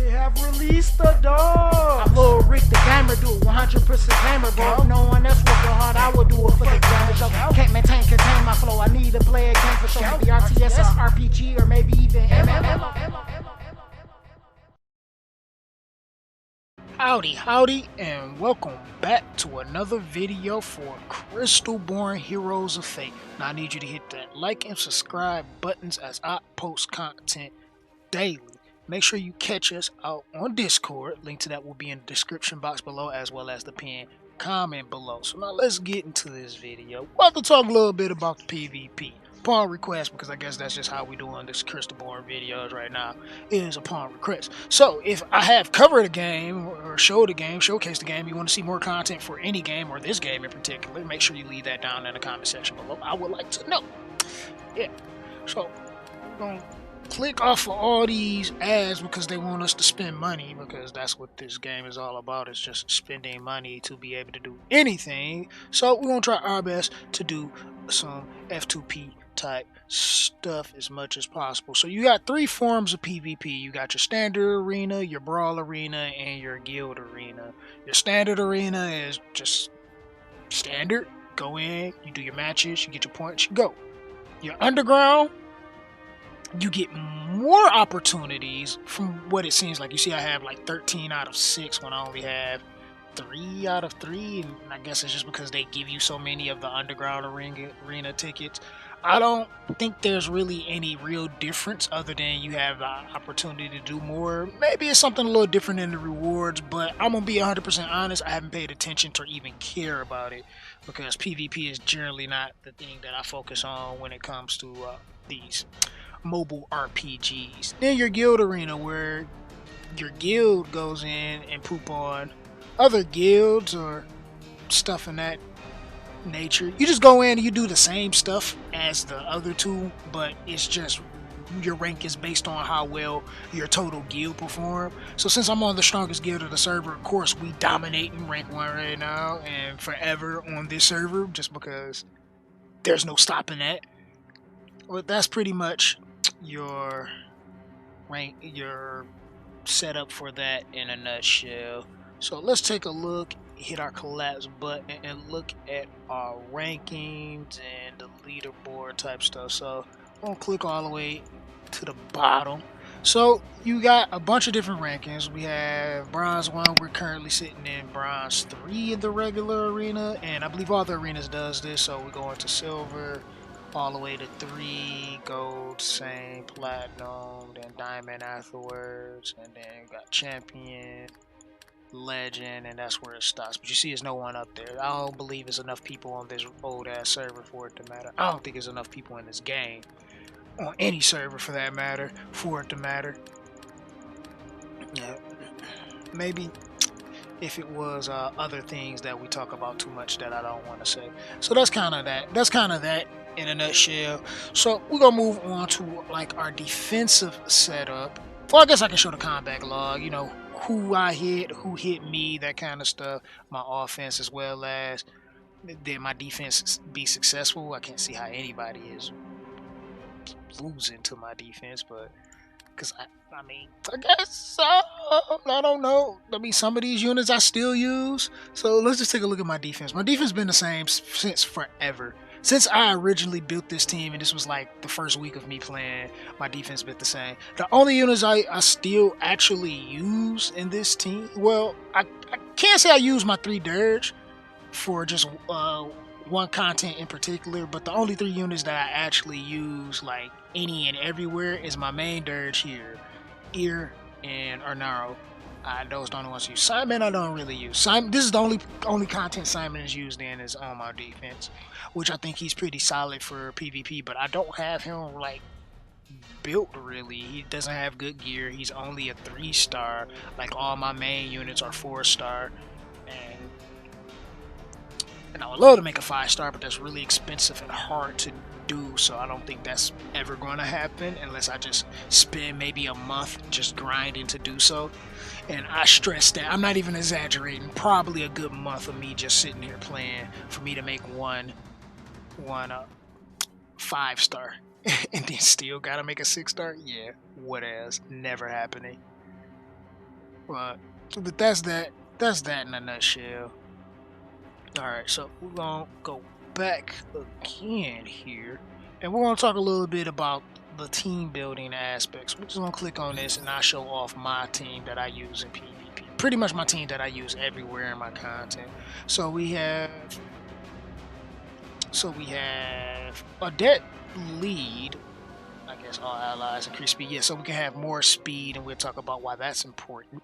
They have released the dog. I'm Lil Rick the gamer, do it 100% gamer, bro. If no one else working hard, I would do it for the gamer. Yo, can't contain my flow. I need to play a game for sure. Maybe RTSS, RPG, or maybe even MMO. Howdy, and welcome back to another video for Crystalborne Heroes of Fate. Now I need you to hit that like and subscribe buttons as I post content daily. Make sure you catch us out on Discord. Link to that will be in the description box below, as well as the pinned comment below. So now let's get into this video. We're about to talk a little bit about the PvP. Upon request, because I guess that's just how we do on this Crystalborne videos right now, is upon request. So if I have covered a game or showed a game, showcased the game, you want to see more content for any game or this game in particular, make sure you leave that down in the comment section below. I would like to know. Yeah. So we're gonna click off of all these ads because they want us to spend money, because that's what this game is all about, is just spending money to be able to do anything. So we're gonna try our best to do some F2P type stuff as much as possible. So you got three forms of PvP. You got your standard arena, your brawl arena, and your guild arena. Your standard arena is just standard. Go in, you do your matches, you get your points, you go. Your underground, you get more opportunities from what it seems like. You see I have like 13 out of 6 when I only have 3 out of 3, and I guess it's just because they give you so many of the underground arena tickets. I don't think there's really any real difference other than you have the opportunity to do more. Maybe it's something a little different in the rewards, but I'm gonna be 100% honest, I haven't paid attention to even care about it, because PvP is generally not the thing that I focus on when it comes to these mobile RPGs. Then your guild arena, where your guild goes in and poop on other guilds or stuff in that nature. You just go in and you do the same stuff as the other two, but it's just your rank is based on how well your total guild perform. So since I'm on the strongest guild of the server, of course we dominate in rank 1 right now and forever on this server, just because there's no stopping that. But that's pretty much your rank, your setup for that in a nutshell. So let's take a look, hit our collapse button, and look at our rankings and the leaderboard type stuff. So I'm gonna click all the way to the bottom. So you got a bunch of different rankings. We have bronze 1, we're currently sitting in bronze 3 in the regular arena, and I believe all the arenas does this. So we're going to silver all the way to 3, gold, same, platinum, then diamond afterwards, and then got champion, legend, and that's where it stops. But you see there's no one up there. I don't believe there's enough people on this old ass server for it to matter. I don't think there's enough people in this game, on any server for that matter, for it to matter. Yeah, maybe if it was other things that we talk about too much that I don't want to say. So that's kind of that in a nutshell. So we're gonna move on to like our defensive setup. Well, I guess I can show the combat log, you know, who I hit, who hit me, that kind of stuff. My offense, as well as did my defense be successful. I can't see how anybody is losing to my defense, but because I mean, I guess I don't know. I mean, some of these units I still use. So let's just take a look at my defense. My defense been the same since forever. Since I originally built this team, and this was like the first week of me playing, my defense been the same. The only units I still actually use in this team, well, I can't say I use my 3 dirge for just one content in particular, but the only 3 units that I actually use like any and everywhere is my main dirge here, Ear, and Arnaro. Those don't want to use Simon. I don't really use Simon. This is the only content Simon is used in is on my defense, which I think he's pretty solid for PvP. But I don't have him like built really. He doesn't have good gear. He's only a 3-star. Like all my main units are 4-star, and I would love to make a 5-star, but that's really expensive and hard to do, so I don't think that's ever going to happen unless I just spend maybe a month just grinding to do so. And I stress that, I'm not even exaggerating, probably a good month of me just sitting here playing for me to make one 5-star and then still gotta make a 6-star. Yeah, what else? Never happening. But that's that. That's that in a nutshell. Alright, so we're gonna go back again here, and we're gonna talk a little bit about the team building aspects. We're just gonna click on this and I'll show off my team that I use in PvP. Pretty much my team that I use everywhere in my content. So we have Adept lead. I guess all allies increase speed. Yeah, so we can have more speed, and we'll talk about why that's important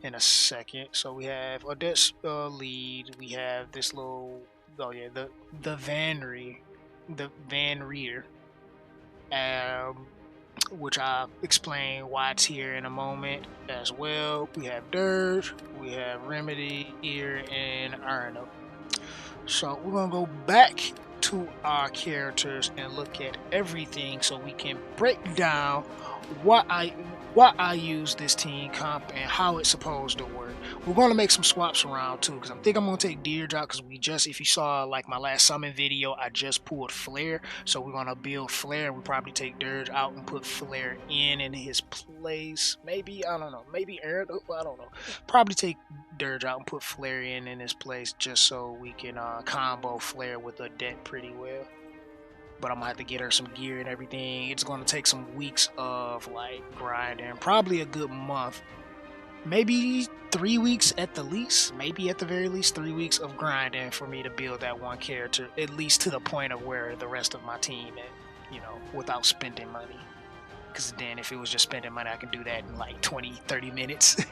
in a second. So we have Adept lead. We have this little, oh yeah, the Van Rear, which I'll explain why it's here in a moment as well. We have Dirge, we have Remedy, Ear, and Arno. So we're gonna go back to our characters and look at everything so we can break down why I use this team comp and how it's supposed to work. We're going to make some swaps around too, because I think I'm going to take Dirge out, because if you saw like my last summon video, I just pulled Flare, so we're going to build Flare. We'll probably take Dirge out and put Flare in his place. Maybe, I don't know, maybe Aaron, I don't know. Probably take Dirge out and put Flare in his place, just so we can combo Flare with Adept pretty well. But I'm gonna have to get her some gear and everything. It's gonna take some weeks of like grinding, probably a good month, maybe 3 weeks at the least, maybe at the very least 3 weeks of grinding for me to build that one character, at least to the point of where the rest of my team at, you know, without spending money. Because then if it was just spending money, I can do that in like 20-30 minutes.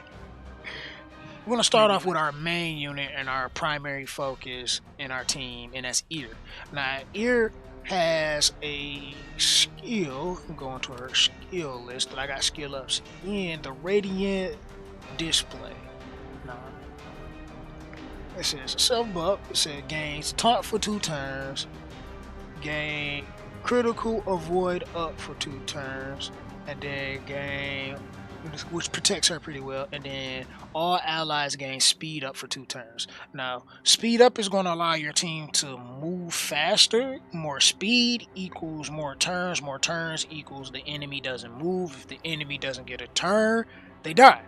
We're going to start off with our main unit and our primary focus in our team, and that's Ear. Now, Ear has a skill. I'm going to her skill list that I got skill ups in the Radiant Display. Now, it says self buff. It says gains taunt for 2 turns, gain critical avoid up for 2 turns, and then gain, which protects her pretty well, and then all allies gain speed up for 2 turns. Now, speed up is going to allow your team to move faster. More speed equals more turns equals the enemy doesn't move. If the enemy doesn't get a turn, they die.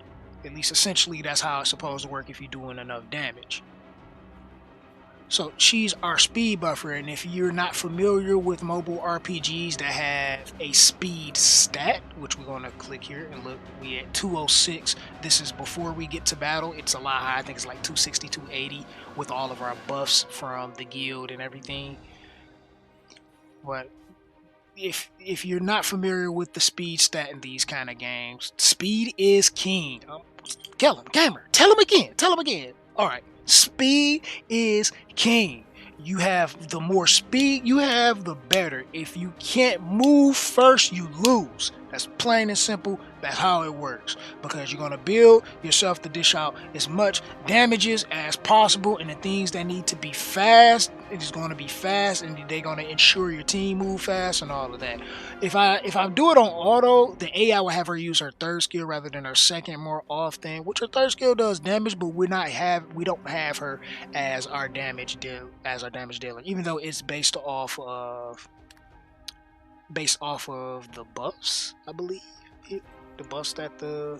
At least essentially that's how it's supposed to work if you're doing enough damage. So she's our speed buffer, and if you're not familiar with mobile RPGs that have a speed stat, which we're going to click here and look, we at 206. This is before we get to battle. It's a lot higher. I think it's like 260, 280 with all of our buffs from the guild and everything. But if you're not familiar with the speed stat in these kind of games, speed is king. Tell him, gamer. Tell him again. All right. Speed is king. You have the more speed you have, the better. If you can't move first, you lose. That's plain and simple. That's how it works. Because you're going to build yourself to dish out as much damages as possible, and the things that need to be fast, it is going to be fast, and they're going to ensure your team move fast and all of that. If I do it on auto, the AI will have her use her 3rd skill rather than her 2nd more often, which her 3rd skill does damage, but we don't have her as our damage dealer, even though it's based off of the buffs, I believe. The buffs that so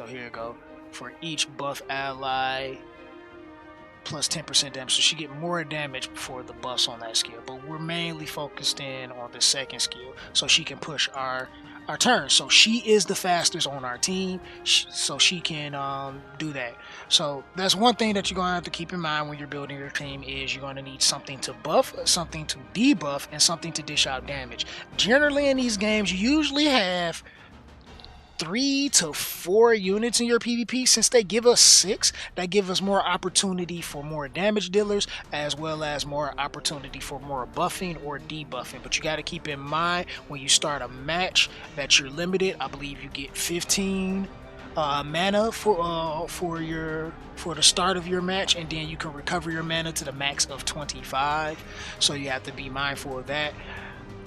here you go. For each buff ally plus 10% damage, so she get more damage for the buffs on that skill, but we're mainly focused in on the 2nd skill so she can push our turn. So she is the fastest on our team, so she can do that. So that's one thing that you're going to have to keep in mind when you're building your team, is you're going to need something to buff, something to debuff, and something to dish out damage. Generally in these games, you usually have 3 to 4 units in your PvP. Since they give us 6, that give us more opportunity for more damage dealers, as well as more opportunity for more buffing or debuffing. But you got to keep in mind when you start a match that you're limited. I believe you get 15 mana for the start of your match, and then you can recover your mana to the max of 25. So you have to be mindful of that.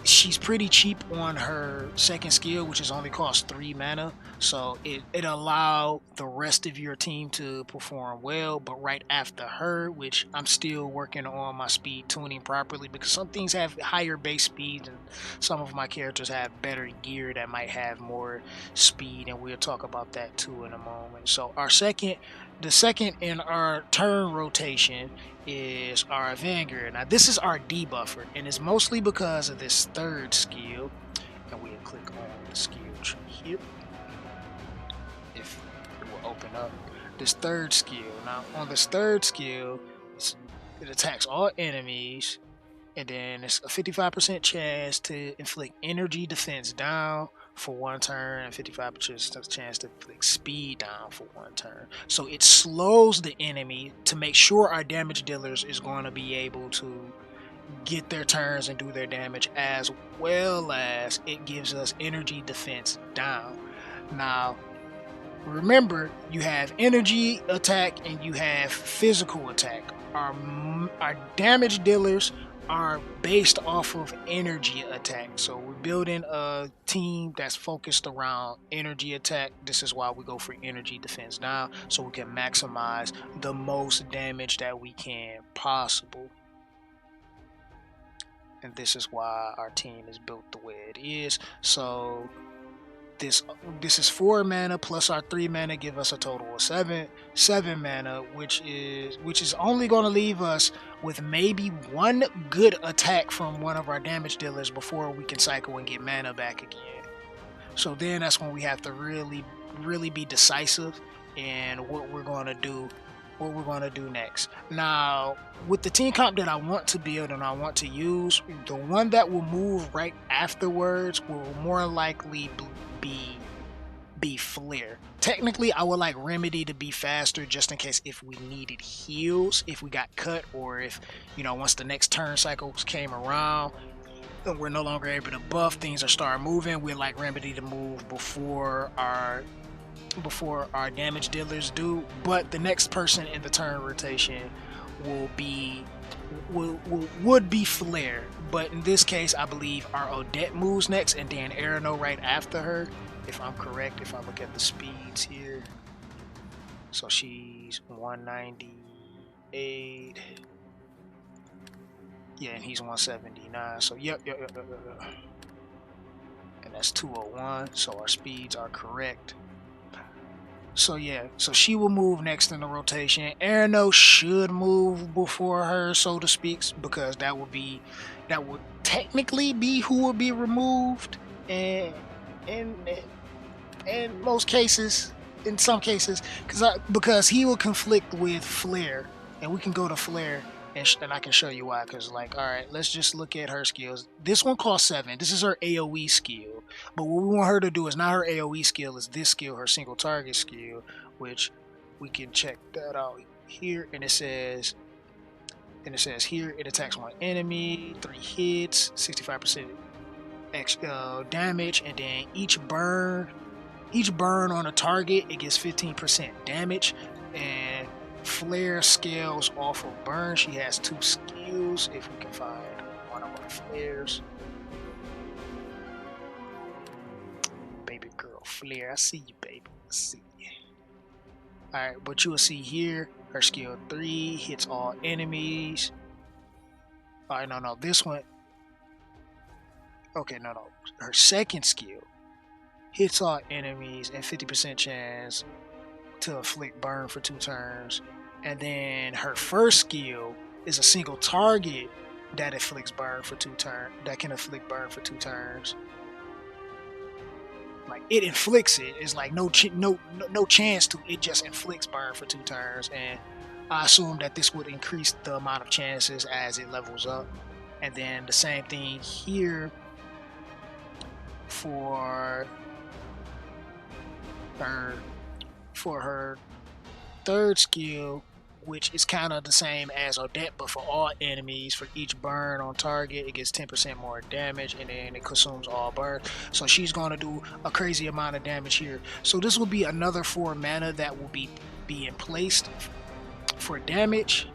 she's pretty cheap on her second skill, which is only cost 3 mana, so it allow the rest of your team to perform well. But right after her, which I'm still working on my speed tuning properly, because some things have higher base speed and some of my characters have better gear that might have more speed, and we'll talk about that too in a moment. So the second in our turn rotation is our Avenger. Now this is our debuffer, and it's mostly because of this third skill, and we'll click on the skill tree here if it will open up this third skill. Now on this third skill, it attacks all enemies, and then it's a 55% chance to inflict energy defense down for 1 turn, and 55% chance to inflict speed down for 1 turn. So it slows the enemy to make sure our damage dealers is going to be able to get their turns and do their damage, as well as it gives us energy defense down. Now remember, you have energy attack and you have physical attack. Our damage dealers are based off of energy attack, so we're building a team that's focused around energy attack. This is why we go for energy defense now, so we can maximize the most damage that we can possible. And this is why our team is built the way it is. So this is 4 mana plus our 3 mana, give us a total of 7 mana, which is only going to leave us with maybe 1 good attack from one of our damage dealers before we can cycle and get mana back again. So then that's when we have to really be decisive in what we're going to do next. Now with the team comp that I want to build and I want to use, the one that will move right afterwards will more likely be Flare. Technically I would like Remedy to be faster, just in case if we needed heals, if we got cut, or if, you know, once the next turn cycles came around and we're no longer able to buff, things are start moving, we'd like Remedy to move before our damage dealers do. But the next person in the turn rotation would be Flare, but in this case I believe our Odette moves next and then Arano right after her, if I'm correct, if I look at the speeds here. So she's 198, yeah, and he's 179, so yep. And that's 201, so our speeds are correct. So yeah, so she will move next in the rotation. Arano should move before her, so to speak, because that would technically be who would be removed, and in most cases, in some cases, because he will conflict with Flare, and we can go to Flare and I can show you why. Because, like, all right, let's just look at her skills. This one costs 7. This is her AoE skill, but what we want her to do is not her AoE skill, is this skill, her single target skill, which we can check that out here. And it says here it attacks 1 enemy, 3 hits, 65% damage, and then each burn on a target, it gets 15% damage. And Flare scales off of burn. She has 2 skills, if we can find one of our Flares. Baby girl Flare, I see you, baby, I see you. Alright, but you will see here her skill 3 hits all enemies. Alright, no, this one, okay, no, her second skill hits all enemies and 50% chance to inflict burn for 2 turns. And then her first skill is a single target that inflicts burn for 2 turns. That can inflict burn for 2 turns. Like, it inflicts it. It's like no chance to. It just inflicts burn for 2 turns. And I assume that this would increase the amount of chances as it levels up. And then the same thing here for her third skill, which is kind of the same as Odette, but for all enemies. For each burn on target, it gets 10% more damage, and then it consumes all burn. So she's going to do a crazy amount of damage here. So this will be another 4 mana that will be being placed for damage,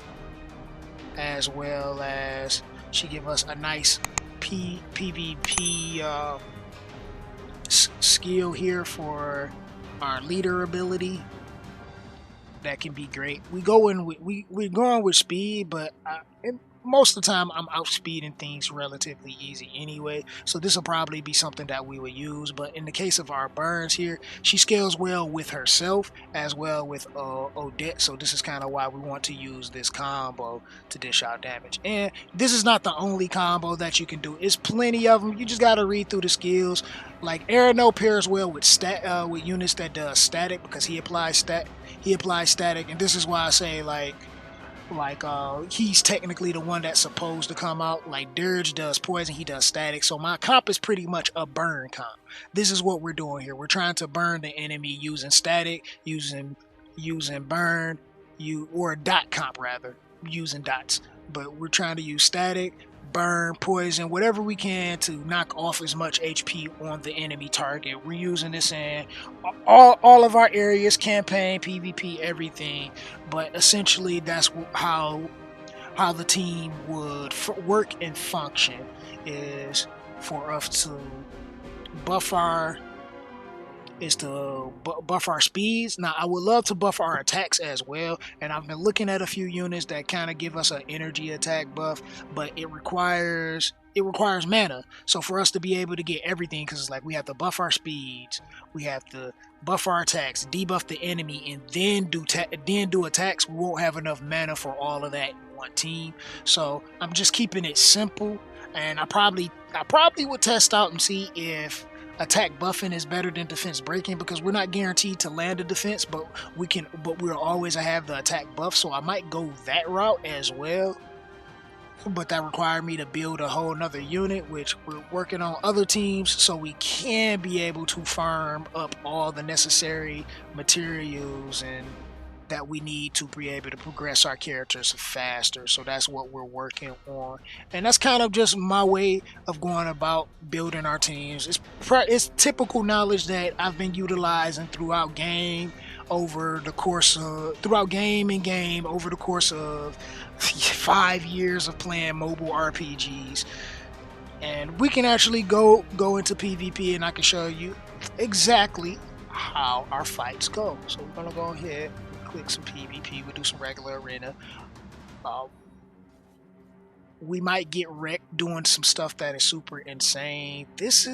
as well as she give us a nice PvP skill here for our leader ability. That can be great. We're going with speed, but most of the time I'm outspeeding things relatively easy anyway, so this will probably be something that we will use. But in the case of our burns here, she scales well with herself as well with Odette, so this is kind of why we want to use this combo to dish out damage. And this is not the only combo that you can do. It's plenty of them. You just got to read through the skills. Like Arano pairs well with with units that does static, because he applies static, and this is why I say like he's technically the one that's supposed to come out. Like Dirge does poison, he does static, so my comp is pretty much a burn comp. This is what we're doing here. We're trying to burn the enemy using static, using burn, or a dot comp rather, using dots. But we're trying to use static, burn, poison, whatever we can to knock off as much HP on the enemy target. We're using this in all of our areas, campaign, PvP, everything. But essentially that's how the team would work and function, is for us to buff our speeds. Now I would love to buff our attacks as well, and I've been looking at a few units that kind of give us an energy attack buff, but it requires mana. So for us to be able to get everything, because it's like we have to buff our speeds, we have to buff our attacks, debuff the enemy, and then do attacks, we won't have enough mana for all of that in one team. So I'm just keeping it simple, and I probably would test out and see if attack buffing is better than defense breaking, because we're not guaranteed to land a defense, but we'll always have the attack buff, so I might go that route as well. But that required me to build a whole nother unit, which we're working on other teams, so we can be able to farm up all the necessary materials and that we need to be able to progress our characters faster. So that's what we're working on, and that's kind of just my way of going about building our teams. It's typical knowledge that I've been utilizing throughout game over the course of 5 years of playing mobile RPGs. And we can actually go into PvP, and I can show you exactly how our fights go. So we're gonna go ahead, click some PvP, we'll do some regular arena. We might get wrecked doing some stuff that is super insane. This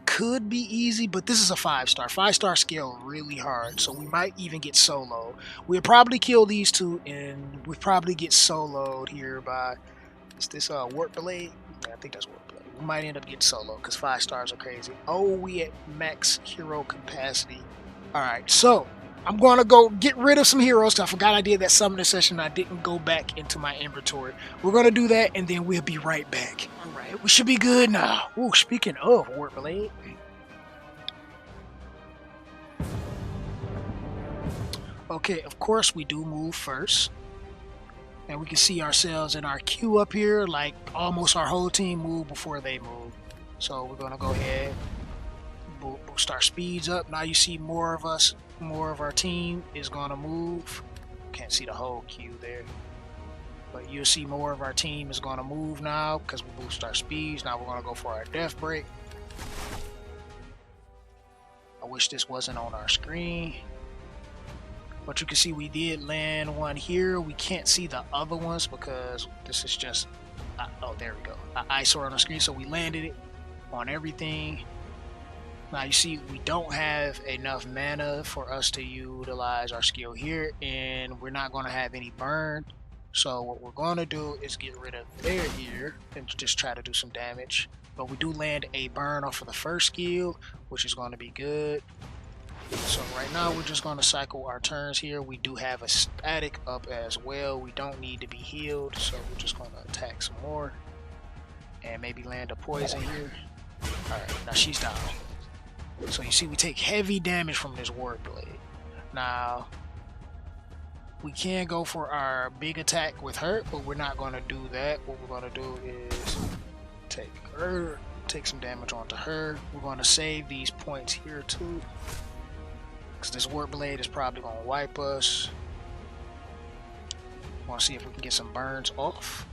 could be easy, but this is a 5-star. 5-star scale really hard, so we might even get solo. We'll probably kill these two, and we'll probably get soloed here by, is this Warp Blade? Yeah, I think that's Warp Blade. We might end up getting solo because 5 stars are crazy. Oh, we at max hero capacity. Alright, so I'm going to go get rid of some heroes, because I forgot I did that summoner session. I didn't go back into my inventory. We're going to do that, and then we'll be right back. Alright, we should be good now. Ooh, speaking of Warp Blade. Okay, of course we do move first. And we can see ourselves in our queue up here, like almost our whole team moved before they moved. So we're going to go ahead, boost our speeds up. Now you see more of us. More of our team is going to move. Can't see the whole queue there, but you'll see more of our team is going to move now because we boost our speeds. Now we're going to go for our death break. I wish this wasn't on our screen, but you can see we did land one here. We can't see the other ones because this is just oh, there we go, eyesore on the screen. So we landed it on everything. Now you see we don't have enough mana for us to utilize our skill here, and we're not going to have any burn. So what we're going to do is get rid of their ear and just try to do some damage. But we do land a burn off of the first skill, which is going to be good. So right now we're just going to cycle our turns here. We do have a static up as well. We don't need to be healed, so we're just going to attack some more and maybe land a poison here. Alright, now she's down. So you see we take heavy damage from this Warp Blade. Now we can go for our big attack with her, but we're not going to do that. What we're going to do is take some damage onto her. We're going to save these points here too, because this Warp Blade is probably going to wipe us. I want to see if we can get some burns off.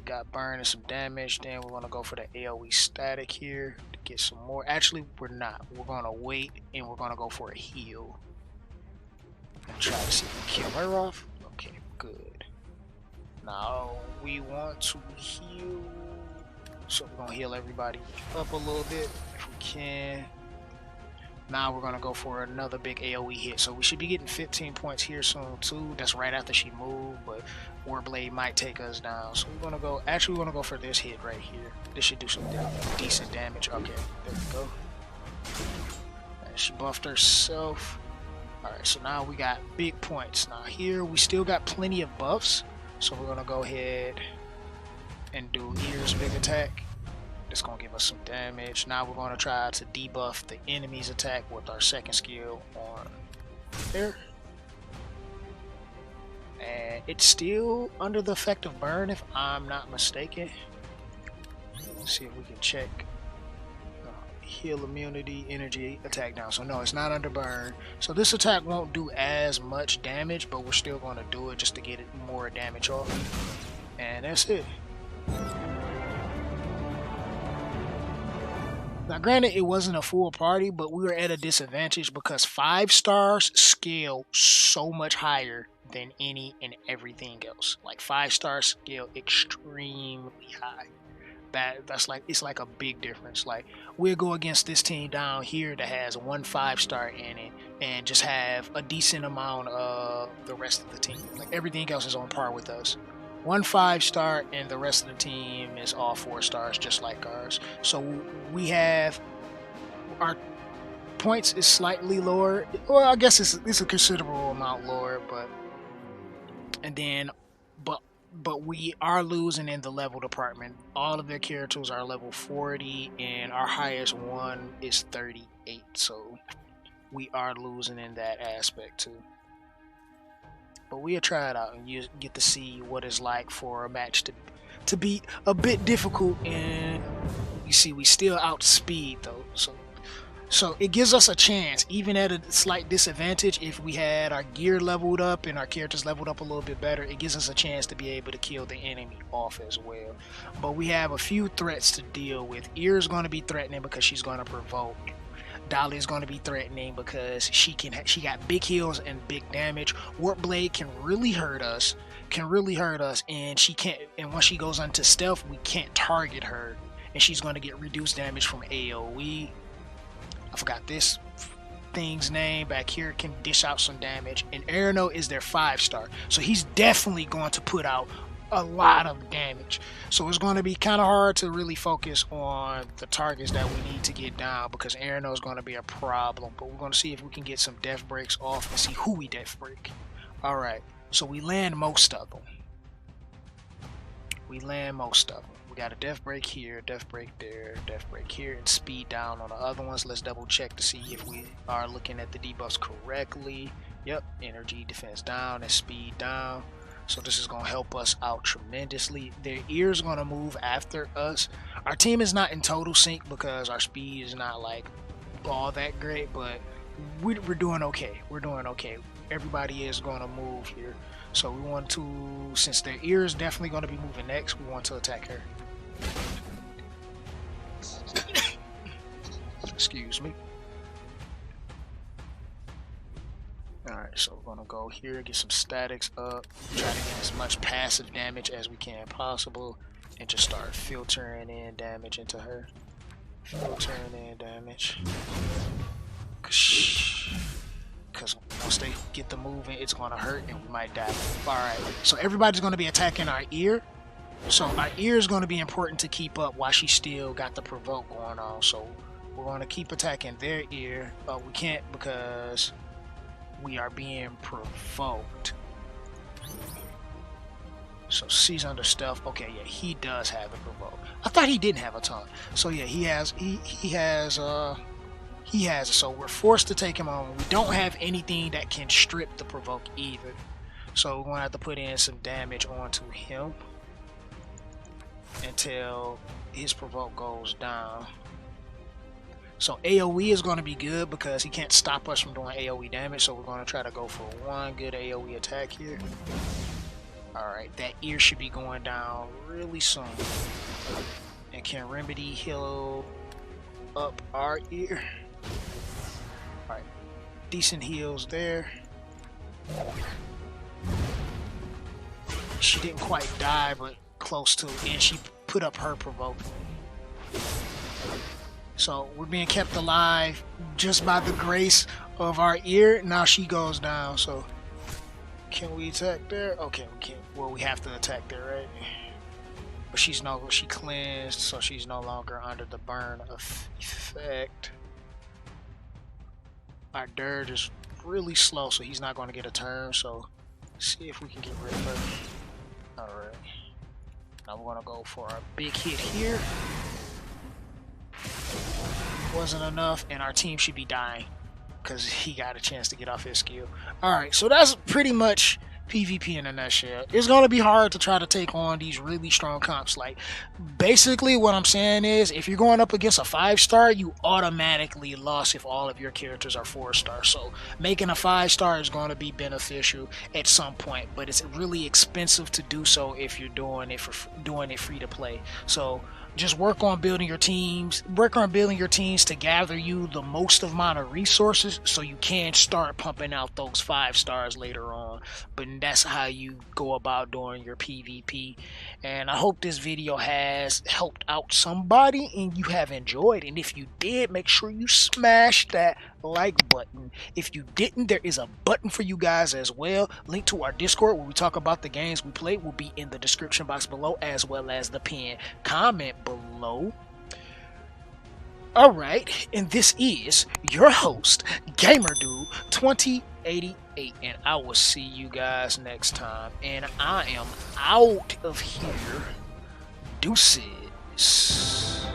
got burn and some damage. Then we're gonna go for the AoE static here to get some more. Actually, we're not. We're gonna wait and we're gonna go for a heal and try to see if we kill her off. Okay, good. Now we want to heal, so we're gonna heal everybody up a little bit if we can. Now we're gonna go for another big AoE hit, so we should be getting 15 points here soon too. That's right after she moved, but Warblade might take us down. So we're gonna go. Actually, we're gonna go for this hit right here. This should do some decent damage. Okay, there we go. And she buffed herself. All right, so now we got big points. Now here we still got plenty of buffs, so we're gonna go ahead and do Ear's big attack. It's gonna give us some damage. Now we're gonna try to debuff the enemy's attack with our second skill on there. And it's still under the effect of burn if I'm not mistaken. Let's see if we can check. Heal immunity, energy, attack down. So no, it's not under burn. So this attack won't do as much damage, but we're still gonna do it just to get it more damage off. And that's it. Now granted, it wasn't a full party, but we were at a disadvantage because 5 stars scale so much higher than any and everything else. Like 5 stars scale extremely high. That's like, it's like a big difference. Like we'll go against this team down here that has 1 5-star in it and just have a decent amount of the rest of the team. Like everything else is on par with us. 1 5-star and the rest of the team is all 4 stars, just like ours. So we have our points is slightly lower. Well, I guess it's a considerable amount lower, but we are losing in the level department. All of their characters are level 40, and our highest one is 38. So we are losing in that aspect too. But we'll try it out and you get to see what it's like for a match to be a bit difficult. And you see, we still outspeed though, so it gives us a chance, even at a slight disadvantage. If we had our gear leveled up and our characters leveled up a little bit better, it gives us a chance to be able to kill the enemy off as well. But we have a few threats to deal with. Ear's going to be threatening because she's going to provoke. Dolly is going to be threatening because she got big heals and big damage. Warblade can really hurt us, and she can't. And once she goes into stealth, we can't target her, and she's going to get reduced damage from AOE. I forgot this thing's name back here, can dish out some damage, and Arano is their 5-star, so he's definitely going to put out a lot of damage. So it's going to be kind of hard to really focus on the targets that we need to get down because Arano is going to be a problem. But we're going to see if we can get some death breaks off and see who we death break. All right, so we land most of them. We got a death break here, death break there, death break here, and speed down on the other ones. Let's double check to see if we are looking at the debuffs correctly. Yep, energy defense down and speed down. So this is going to help us out tremendously. Their ear's going to move after us. Our team is not in total sync because our speed is not like all that great, but we're doing okay. We're doing okay. Everybody is going to move here. So we want to, since their ear is definitely going to be moving next, we want to attack her. Excuse me. Alright, so we're gonna go here, get some statics up, try to get as much passive damage as we can possible, and just start filtering in damage into her. Filtering in damage. Because once they get the moving, it's gonna hurt and we might die. Alright, so everybody's gonna be attacking our ear. So our ear is gonna be important to keep up while she still got the provoke going on. So we're gonna keep attacking their ear. We can't because we are being provoked. So she's under stealth. Okay, yeah, he does have a provoke. I thought he didn't have a taunt. So yeah, he has it. So we're forced to take him on. We don't have anything that can strip the provoke either. So we're gonna have to put in some damage onto him until his provoke goes down. So AoE is going to be good because he can't stop us from doing AoE damage. So we're going to try to go for one good AoE attack here. Alright, that ear should be going down really soon. And can Remedy heal up our ear? Alright, decent heals there. She didn't quite die, but close to, and she put up her provoke. So we're being kept alive just by the grace of our ear. Now she goes down, so can we attack there? Okay, we can't. Well, we have to attack there, right? But she cleansed, so she's no longer under the burn effect. Our dirt is really slow, so he's not going to get a turn. So see if we can get rid of her. All right. Now we're going to go for our big hit here. Wasn't enough, and our team should be dying because he got a chance to get off his skill. Alright, so that's pretty much PvP in a nutshell. It's going to be hard to try to take on these really strong comps. Like, basically what I'm saying is, if you're going up against a 5-star, you automatically lost if all of your characters are 4-star. So making a 5-star is going to be beneficial at some point, but it's really expensive to do so if you're doing it free to play. So just work on building your teams. Work on building your teams to gather you the most amount of resources so you can start pumping out those 5-stars later on. But that's how you go about doing your PvP. And I hope this video has helped out somebody and you have enjoyed. And if you did, make sure you smash that like button. If you didn't, there is a button for you guys as well. Link to our Discord where we talk about the games we play will be in the description box below, as well as the pinned comment below. Alright, and this is your host, GamerDude2088, and I will see you guys next time. And I am out of here. Deuces.